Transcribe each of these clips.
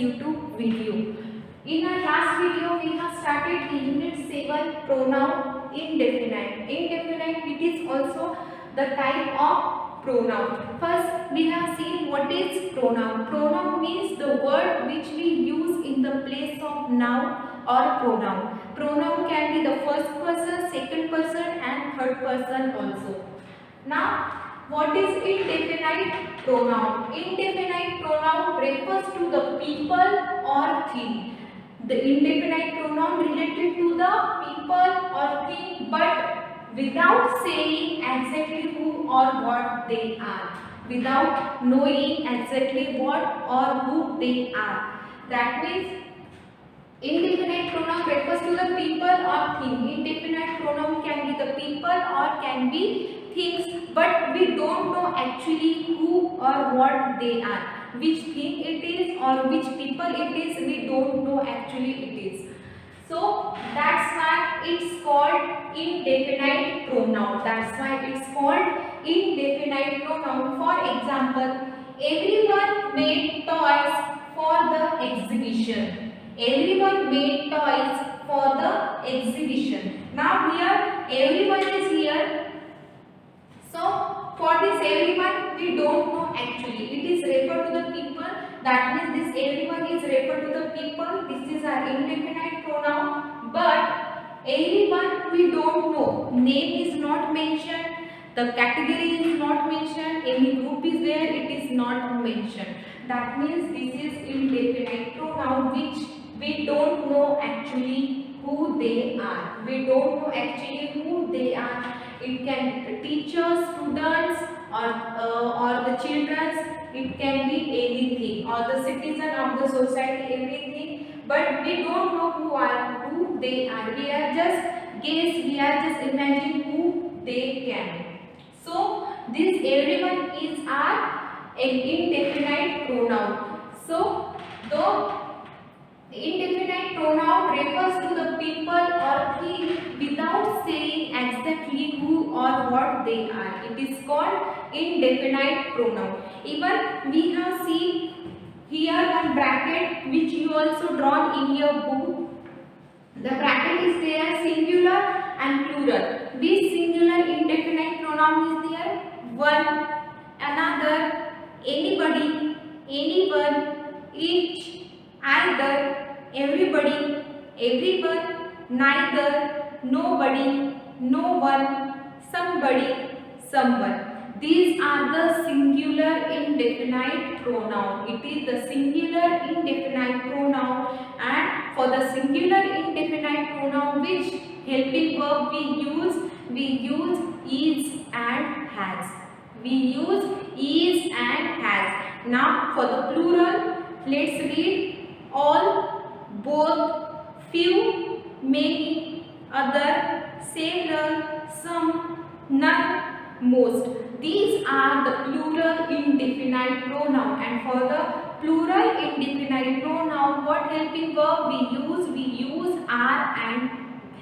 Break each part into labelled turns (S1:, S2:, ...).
S1: YouTube video. In our last video, we have started Unit 7 pronoun indefinite. Indefinite, it is also the type of pronoun. First, we have seen what is pronoun. Pronoun means the word which we use in the place of noun or pronoun. Pronoun can be the first person, second person and third person also. Now, what is indefinite pronoun? Indefinite pronoun refers to the people or thing. The indefinite pronoun related to the people or thing, but without saying exactly who or what they are. Without knowing exactly what or who they are. That means indefinite pronoun refers to the people or thing. Indefinite pronoun can be the people or can be things, but we don't know actually who or what they are. Which thing it is or which people it is, we don't know actually it is. So that's why it's called indefinite pronoun. That's why it's called indefinite pronoun. For example, everyone made toys for the exhibition. Everyone made toys for the exhibition. Now here everyone is here. So for this everyone we don't know actually. It is referred to the people. That means this everyone is referred to the people. This is our indefinite pronoun. But everyone we don't know. Name is not mentioned. The category is not mentioned. Any group is there. It is not mentioned. That means this is indefinite pronoun which we don't know actually who they are. We don't know actually who they are. It can be teachers, students, or the children. It can be anything, or the citizen of the society, everything. But we don't know who they are. We are just guess. We are just imagine who they can. So this everyone is our indefinite pronoun. So the indefinite pronoun refers to the people or thing without saying exactly who or what they are. It is called indefinite pronoun. Even we have seen here one bracket which you also drawn in your book. The bracket is there singular and plural. Which singular indefinite pronoun is there? One, another, anybody, anyone, each, either, everybody, everyone, neither, nobody, no one, somebody, someone. These are the singular indefinite pronoun. It is the singular indefinite pronoun, and for the singular indefinite pronoun which helping verb we use is and has. We use is and has. Now for the plural, let's read all, both, few, many, other, several, some, none, most. These are the plural indefinite pronoun, and for the plural indefinite pronoun, what helping verb we use are and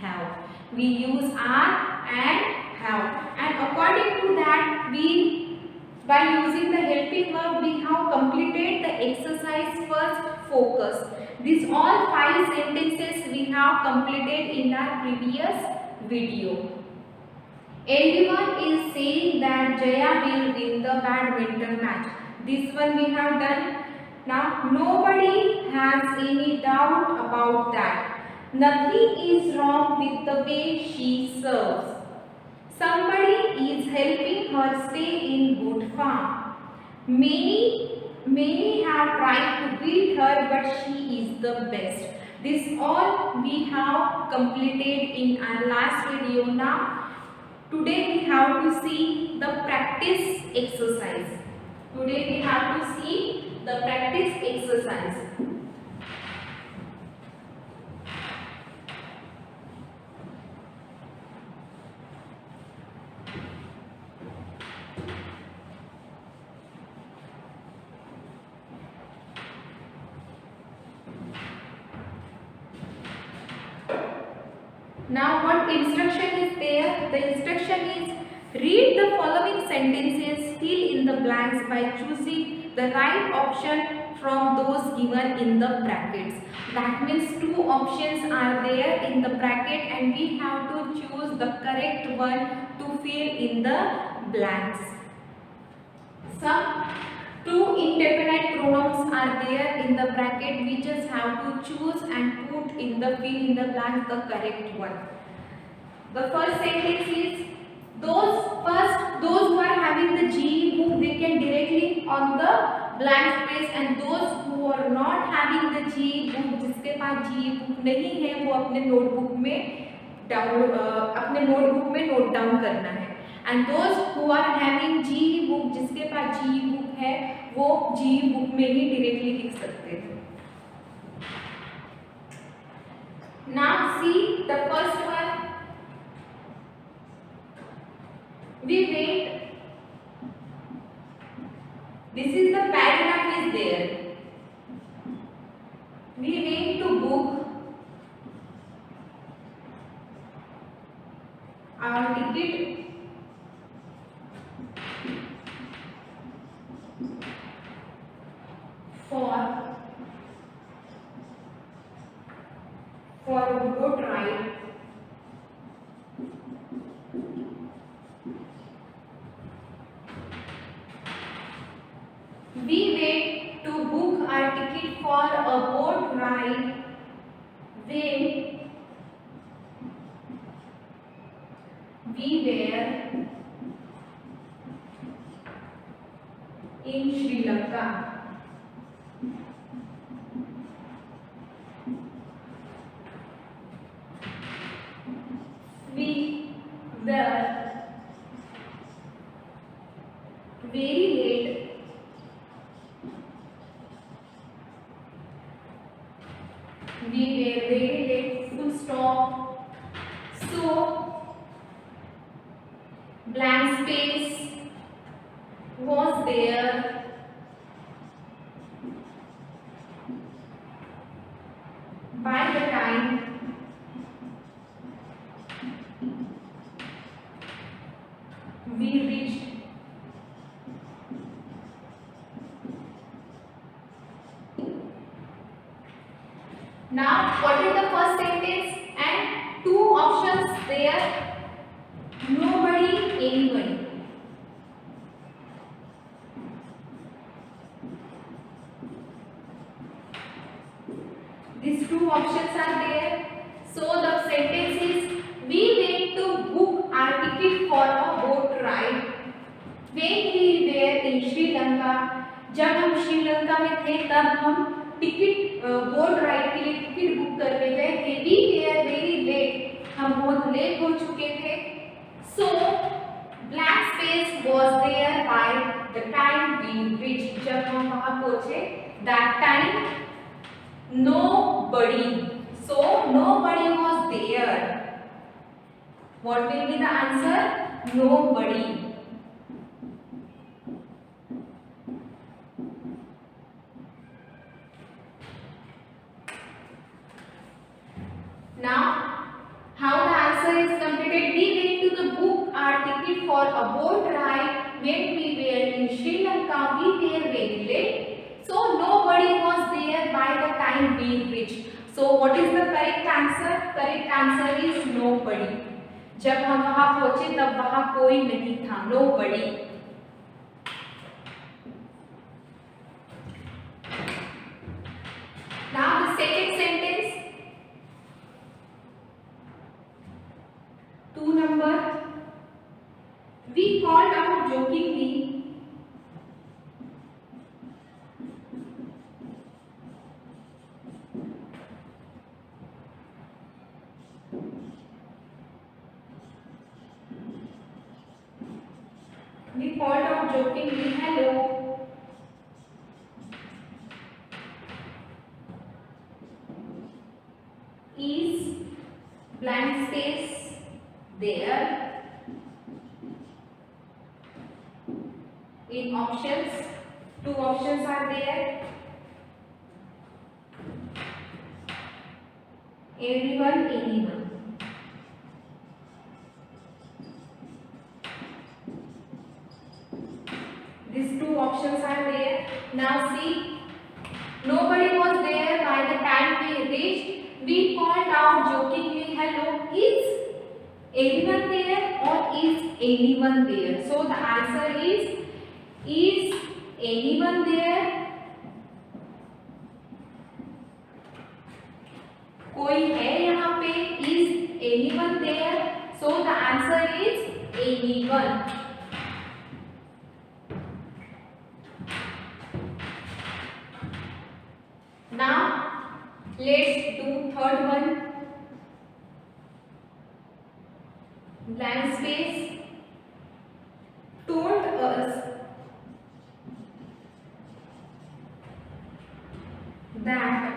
S1: have. We use are and have, and according to that by using the helping verb we have completed the exercise first focus. These all 5 sentences we have completed in our previous video. Everyone is saying that Jaya will win the badminton match. This one we have done. Now nobody has any doubt about that. Nothing is wrong with the way she serves. Somebody is helping her stay in good form. Many have tried to beat her, but she is the best. This all we have completed in our last video. Now today we have to see the practice exercise. Today we have to see the practice exercise. Now what instruction is there? The instruction is read the following sentences, fill in the blanks by choosing the right option from those given in the brackets. That means two options are there in the bracket and we have to choose the correct one to fill in the blanks. Some two indefinite pronouns are there in the bracket. We just have to choose and put in the fill in the blanks the correct one. The first sentence is those who are having the GE book, they can directly on the blank space, and those who are not having the GE book, जिसके पास GE book नहीं है, वो अपने notebook में note down करना है. And those who are having GE book, जिसके पास GE book है, वो GE book में ही directly लिख सकते हैं. Now see the first one. We wait. This is the paragraph is there. We wait to book our ticket for a boat ride we wait to book our ticket for a boat ride when we were in Sri Lanka. We were very late full stop. So blank space was there. By the time we reached now, what is the first sentence? And two options there. Nobody, anybody. These two options are there. So the sentence is: we went to book our ticket for a boat ride when we were in Sri Lanka. जब हम श्रीलंका में थे तब हम ticket boat ride के लिए ticket book करने गए थे. वी वेयर वेरी लेट, हम बहुत लेट हो चुके थे. So blank space was there by the time we reach, जब हम वहां पहुंचे. That time nobody, so nobody was there. What will be the answer? Nobody. Now, how the answer is completed? We went to the book our ticket for a boat ride when we were in Sri Lanka. We were very late, so nobody was there by the time we reached. So, what is the correct answer? Correct answer is nobody. जब हम वहां पहुंचे तब वहां कोई नहीं था. Nobody. Now the second sentence. 2 number. We called out jokingly. We called out jokingly, hello. Is blank space there? In options, two options are there. Everyone, anyone. These two options are there. Now see, reached, we called out jokingly, "Hello, is anyone there or is anyone there?" So the answer is anyone there? कोई है यहाँ पे? Is anyone there? So the answer is anyone. Now let's do third one. Blank space. Told us that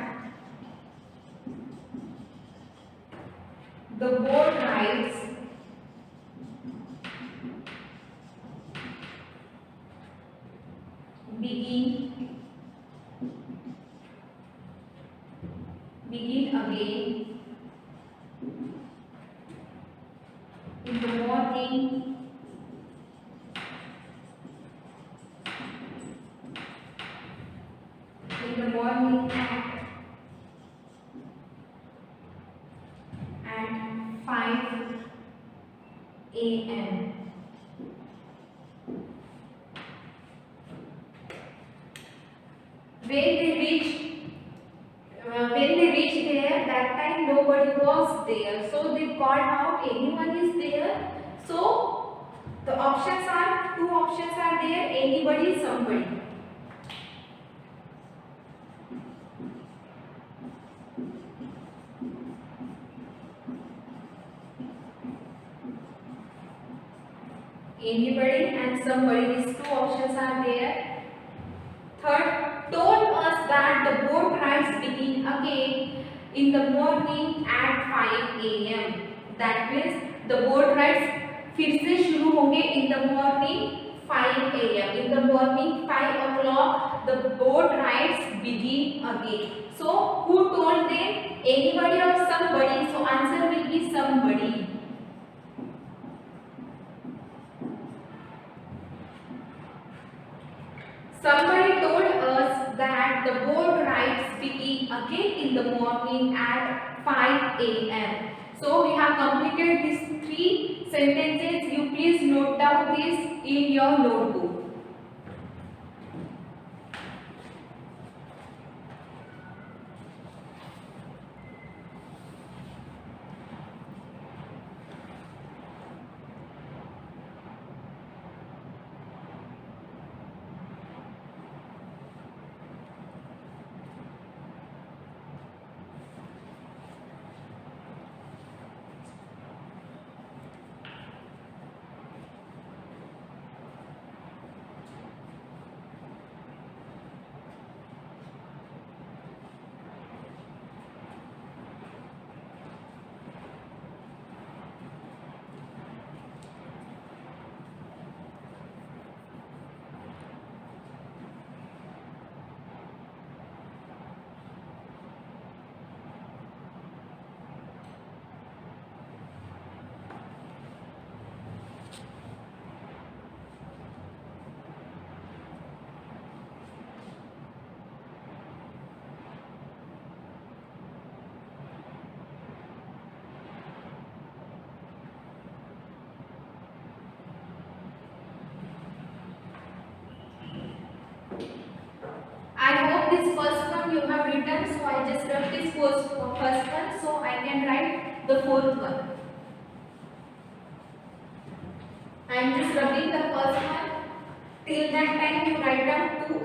S1: the boat rides begin again in the morning at 5 a.m. When they reached there, that time nobody was there. So they called out, anyone is there? So the options are, two options are there, anybody, somebody. Anybody and somebody, these two options are there. Third, told us that the boat rides begin again in the morning at 5 a.m. That means the boat rides फिर से शुरू होंगे in the morning 5 a.m. In the morning 5 o'clock the boat rides begin again. So who told them? Anybody or somebody? So answer will be somebody. Somebody told us that the boat rides begin again in the morning at 5 a.m. So we have completed these three sentences. You please note down this in your notebook. This first one you have written, so I just wrote this first one, so I can write the fourth one. I am just rubbing the first one. Till that time you write down two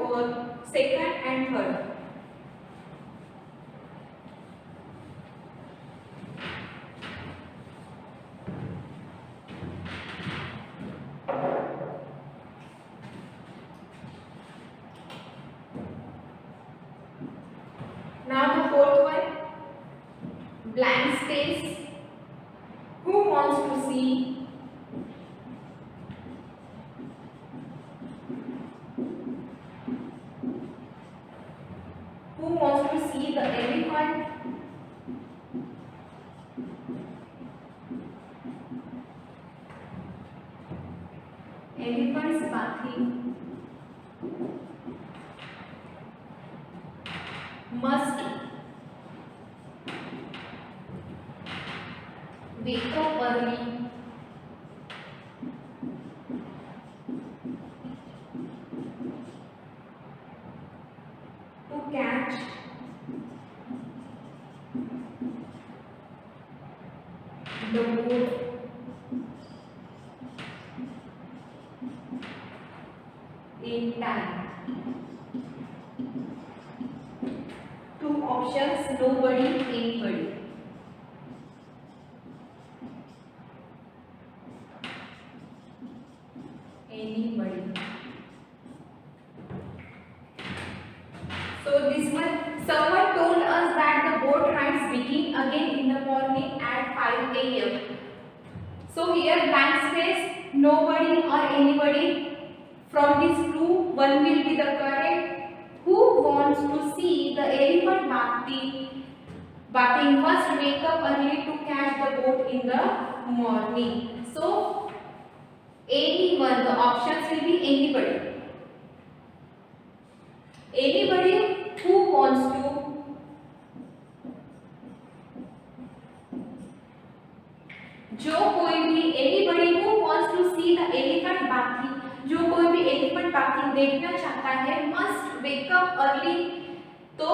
S1: second and third. Now the fourth one, blank space. Who wants to see? Who wants to see the elephant? Elephants bathing. Must wake up early, to catch the boat in time. Two options, nobody, anybody. Anybody. So this one, someone told us that the boat rides begin again in the morning at 5 a.m. So here blank space, nobody or anybody. From these two, one will be the correct. Who wants to see the elephant bathing? First wake up early to catch the boat in the morning. So anyone, the options will be anybody. Anybody who wants to जो कोई भी anybody who wants to see the elephant bathing, जो कोई भी elephant bathing देखना चाहता है must wake up early. तो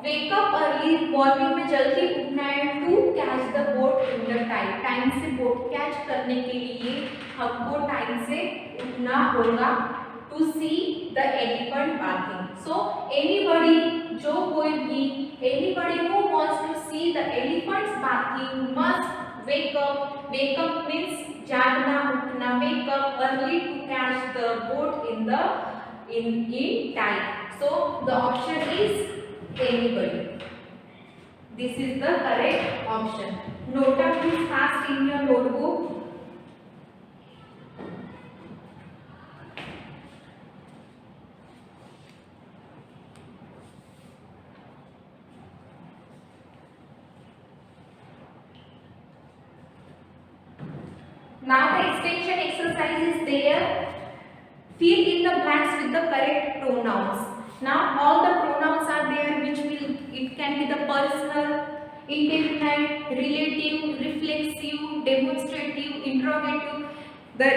S1: wake up early मॉर्निंग में जल्दी उठना है to catch the boat in the time. Time से बोट कैच करने के लिए हमको टाइम से उठना होगा to see the elephant bathing. So anybody, जो कोई भी, anybody who wants to see the elephants bathing must wake up. Wake up means जागना, उठना. Wake up early to catch the boat in time. So the option is anybody. This is the correct option. Note up this fast in your notebook. Now the extension exercise is there. Fill in the blanks with the correct pronouns. Now all the pronouns are there, which it can be the personal, indefinite, relative, reflexive, demonstrative, interrogative. The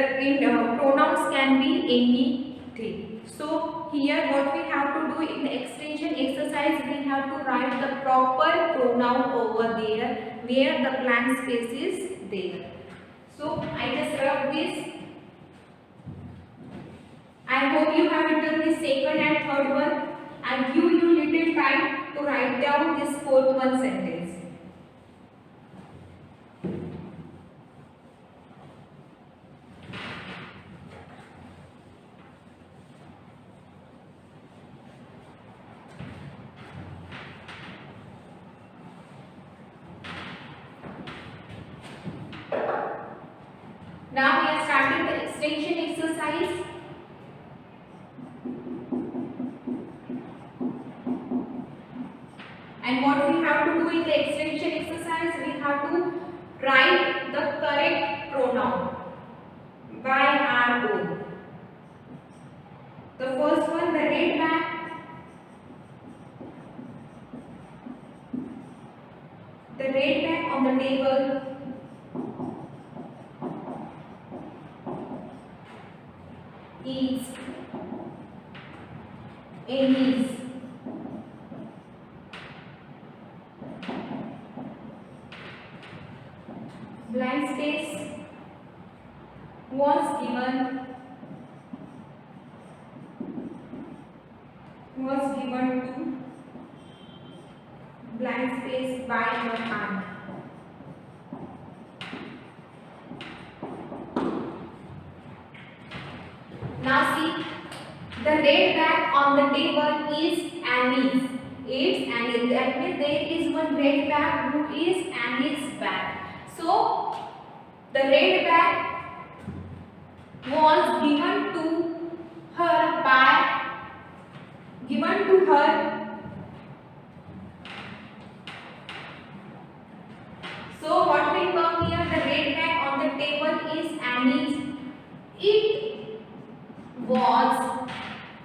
S1: pronouns can be anything. So here what we have to do in the extension exercise, we have to write the proper pronoun over there where the blank space is there. So I just rub this. I hope you have written the second and third one. I give you little time to write down this fourth one sentence. Now we are starting the extension exercise. And what we have to do in the extension exercise, we have to write the correct pronoun by our own. The first one, the red bag. The red bag on the table. Is Amy's. Blank space was given to blank space by your aunt. Now see, the red bag on the table is Annie's. It's Annie's. That means there is one red bag who is Annie's bag. So the red bag was given to her. So what will come here? The red bag on the table is Annie's. It was.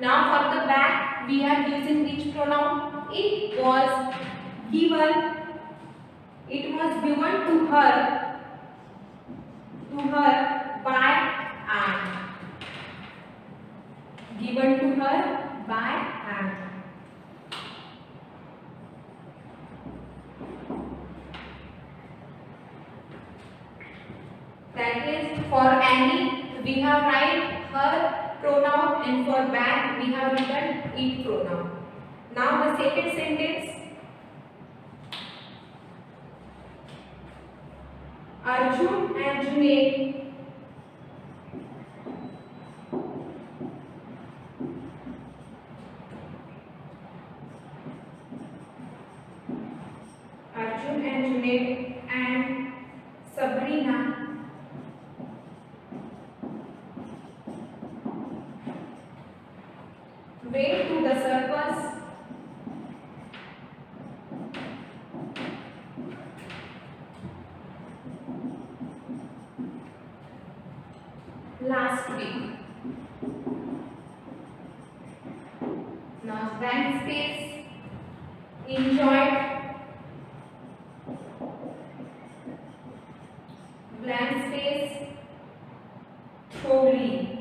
S1: Now for the bag we are using which pronoun? It was given to her to her by and. Given to her by and. That is, for Annie we have write her pronoun, and for bag we have written it pronoun. Now the second sentence. Arjun and Junaid and Sabrina went to the circus last week. Now blank space, enjoyed, blank space, thoroughly.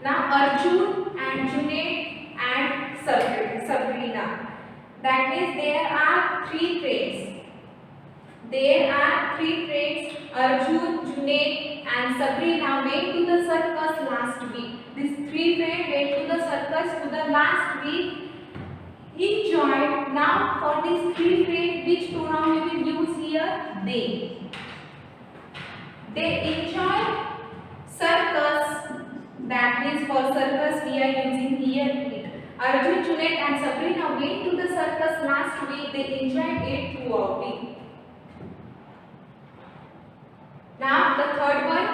S1: Now Arjun and Junaid and Sabrina. That means there are three traits. There are three traits. Arjun, Junaid and Sabrina went to the circus last week. These three traits went to the circus to the last week. Enjoyed. Now for these three traits, which pronoun we will use here? They. They enjoyed circus. That means for circus we are using here it. Arjun, Junaid and Sabrina went to the circus last week. They enjoyed it throughout it. Now the third one.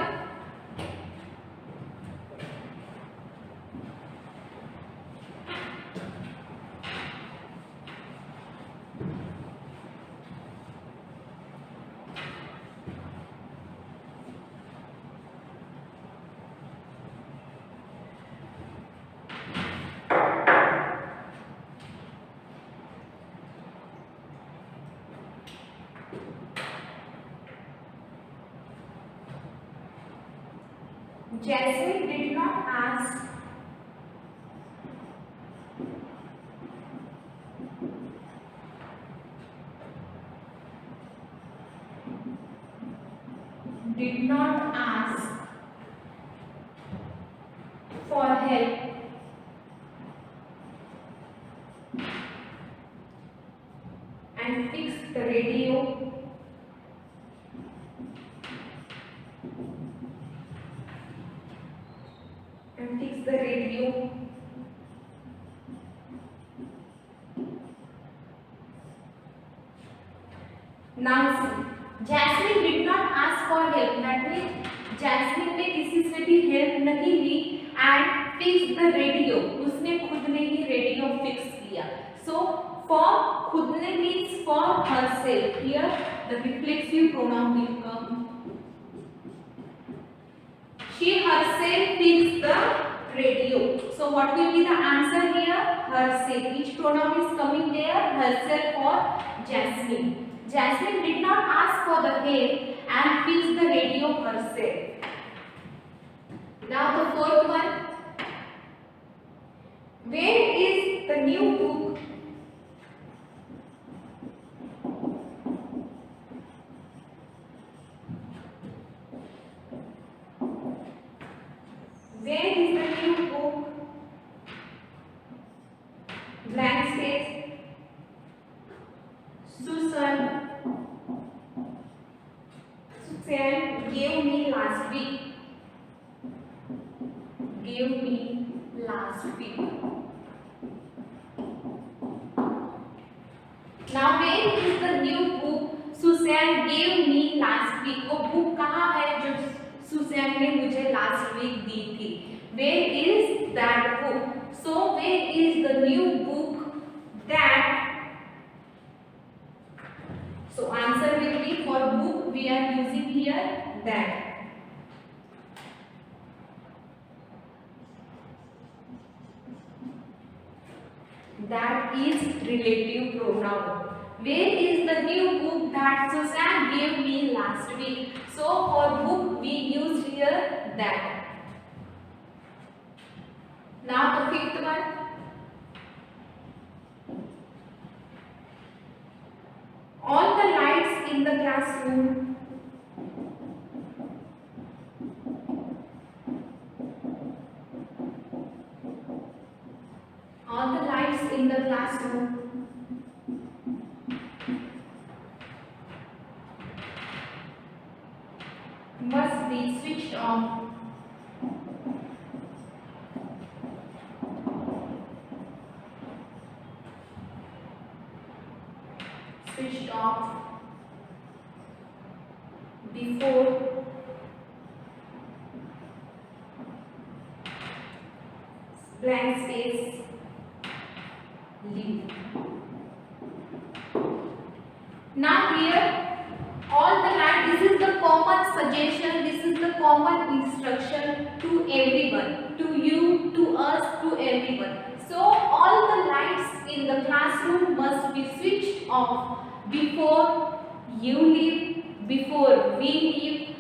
S1: Jasmine did not ask for help and fix the radio Now see, Jasmine did not ask for help. That means Jasmine ने किसी से भी help नहीं ली and fix the radio. उसने खुद ने ही radio fix किया. So for खुद ने means for herself. Here the reflexive pronoun will come. She herself fixed the radio. So what will be the answer here? Herself. Which pronoun is coming there? Herself or Jasmine. Jasmine did not ask for the help and fixed the radio herself. Now the fourth one. Where is the new book? Where is the new book? Blank space. Susan gave me last week. Gave me last week. Now where is the new book Susan gave me last week? वो book कहाँ है जो Susan ने मुझे last week दी थी? Where is that book? So where is the new book that? So answer will be for book we are using here that. that is relative pronoun. Where is the new book that Susan gave me last week? So for book we use here that. Now the fifth one. All the lights in the classroom must be switched on. Switched off before blank space leave. Now here all the light, this is the common suggestion, this is the common instruction to everyone, to you, to us, to everyone. So all the lights in the classroom must be switched off before you leave, before we leave.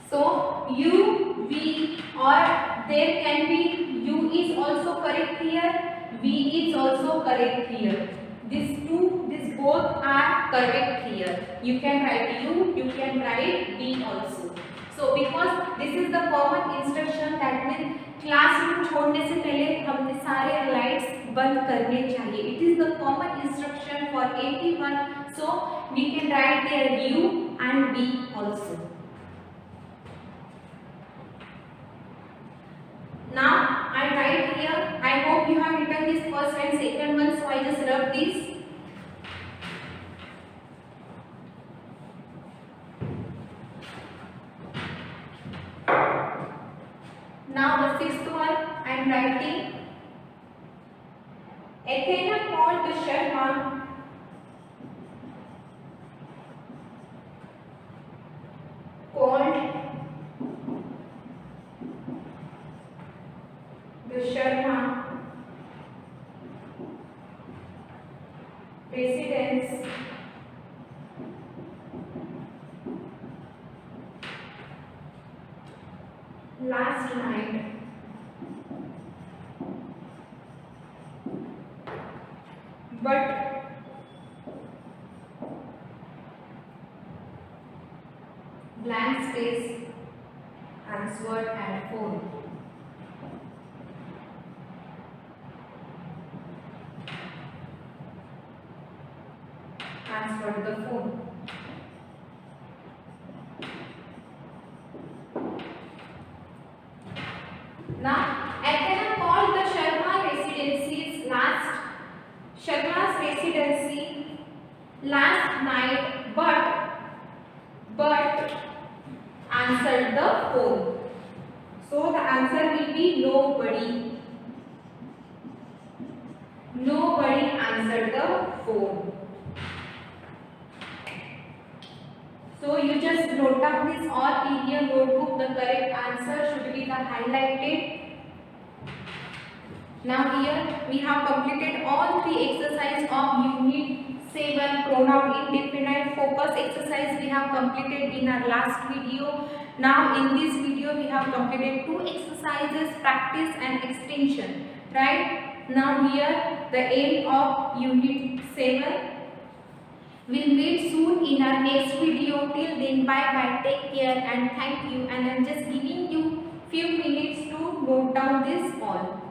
S1: So you, we, or there can be you is also correct here, we is also correct here. These both are correct here. You can write you can write we also. So because this is the common instruction, that means classroom छोड़ने से पहले हमने सारे lights बंद करने चाहिए. It is the common instruction for everyone. So we can write there you and we also. Now I write here. I hope you have written this first and second one. So I just rub this. Now the sixth one I am writing. Athena called the Sharma residence last night. But blank space answered at phone. Answered the phone. Now, Athena called the Sharma's residency last night, but answered the phone. So the answer will be nobody. Nobody answered the phone. So you just note down this, or in your notebook the correct answer should be the highlighted. Now here we have completed all three exercises of unit 7 pronoun indefinite focus exercise. We have completed in our last video. Now in this video we have completed 2 exercises, practice and extension. Right? Now here the end of unit 7. We'll meet soon in our next video. Till then, bye bye, take care and thank you. And I'm just giving you few minutes to note down this all.